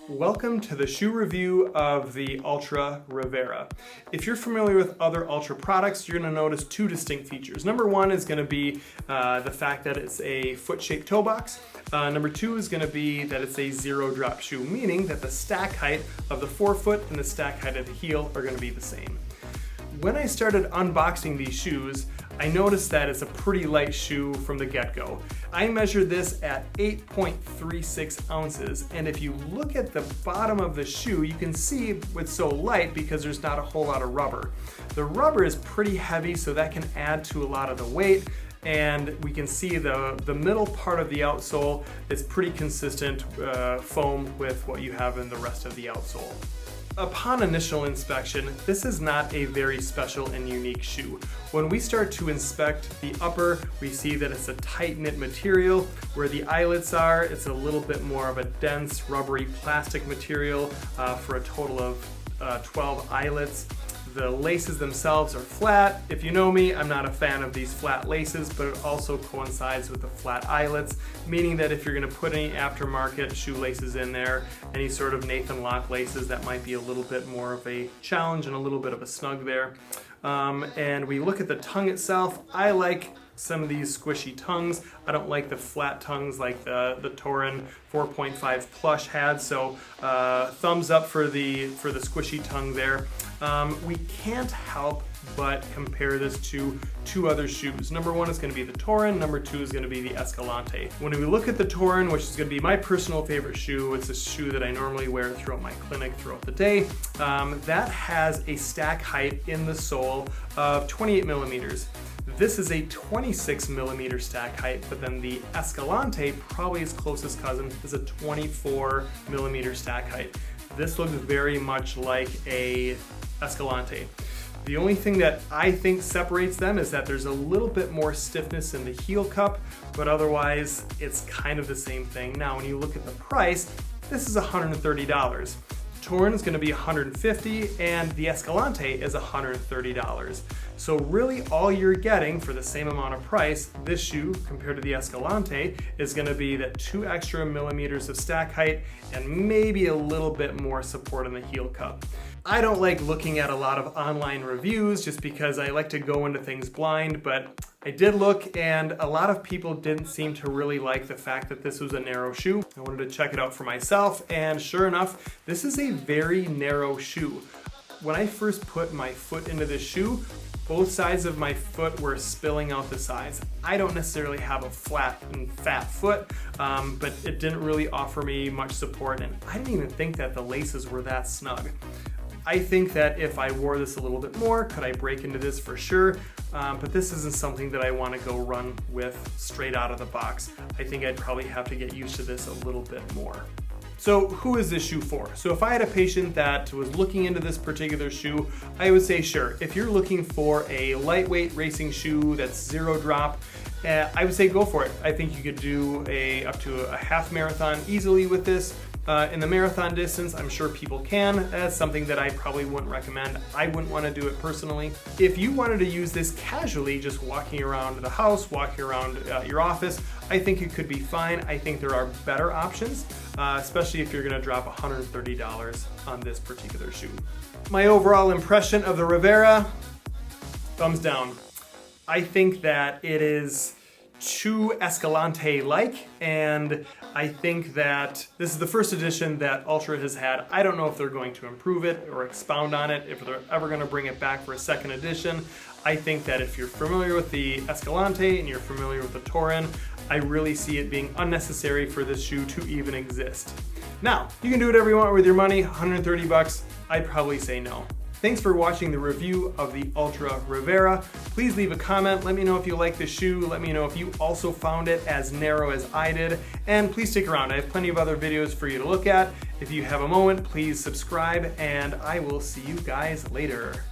Welcome to the shoe review of the Altra Rivera. If you're familiar with other Altra products, you're going to notice two distinct features. Number one is going to be the fact that it's a foot-shaped toe box. Number two is going to be that it's a zero-drop shoe, meaning that the stack height of the forefoot and the stack height of the heel are going to be the same. When I started unboxing these shoes, I noticed that it's a pretty light shoe from the get-go. I measured this at 8.36 ounces, and if you look at the bottom of the shoe, you can see it's so light because there's not a whole lot of rubber. The rubber is pretty heavy, so that can add to a lot of the weight, and we can see the middle part of the outsole is pretty consistent foam with what you have in the rest of the outsole. Upon initial inspection, this is not a very special and unique shoe. When we start to inspect the upper, we see that it's a tight-knit material. Where the eyelets are, it's a little bit more of a dense, rubbery plastic material for a total of 12 eyelets. The laces themselves are flat. If you know me, I'm not a fan of these flat laces, but it also coincides with the flat eyelets, meaning that if you're gonna put any aftermarket shoelaces in there, any sort of Nathan Lock laces, that might be a little bit more of a challenge and a little bit of a snug there. And we look at the tongue itself. I like some of these squishy tongues. I don't like the flat tongues like the Torin 4.5 Plush had, so thumbs up for the squishy tongue there. We can't help but compare this to two other shoes. Number one is going to be the Torin, number two is going to be the Escalante. When we look at the Torin, which is going to be my personal favorite shoe, it's a shoe that I normally wear throughout my clinic throughout the day, that has a stack height in the sole of 28 millimeters. This is a 26 millimeter stack height, but then the Escalante, probably its closest cousin, is a 24 millimeter stack height. This looks very much like a Escalante. The only thing that I think separates them is that there's a little bit more stiffness in the heel cup, but otherwise it's kind of the same thing. Now, when you look at the price, this is $130. Torin is going to be $150 and the Escalante is $130. So really all you're getting for the same amount of price, this shoe compared to the Escalante is going to be that 2 extra millimeters of stack height and maybe a little bit more support in the heel cup. I don't like looking at a lot of online reviews just because I like to go into things blind, but I did look and a lot of people didn't seem to really like the fact that this was a narrow shoe. I wanted to check it out for myself, and sure enough, this is a very narrow shoe. When I first put my foot into this shoe, both sides of my foot were spilling out the sides. I don't necessarily have a flat and fat foot, but it didn't really offer me much support, and I didn't even think that the laces were that snug. I think that if I wore this a little bit more, could I break into this for sure? But this isn't something that I want to go run with straight out of the box. I think I'd probably have to get used to this a little bit more. So who is this shoe for? So if I had a patient that was looking into this particular shoe, I would say sure. If you're looking for a lightweight racing shoe that's zero drop, I would say go for it. I think you could do up to a half marathon easily with this. In the marathon distance, I'm sure people can. That's something that I probably wouldn't recommend. I wouldn't want to do it personally. If you wanted to use this casually, just walking around the house, walking around your office, I think it could be fine. I think there are better options, especially if you're going to drop $130 on this particular shoe. My overall impression of the Rivera, thumbs down. I think that it is too Escalante-like, and I think that this is the first edition that Altra has had. I don't know if they're going to improve it or expound on it, if they're ever going to bring it back for a second edition. I think that if you're familiar with the Escalante and you're familiar with the Torin, I really see it being unnecessary for this shoe to even exist. Now, you can do whatever you want with your money, 130 bucks, I'd probably say no. Thanks for watching the review of the Altra Rivera. Please leave a comment. Let me know if you like the shoe. Let me know if you also found it as narrow as I did. And please stick around. I have plenty of other videos for you to look at. If you have a moment, please subscribe, and I will see you guys later.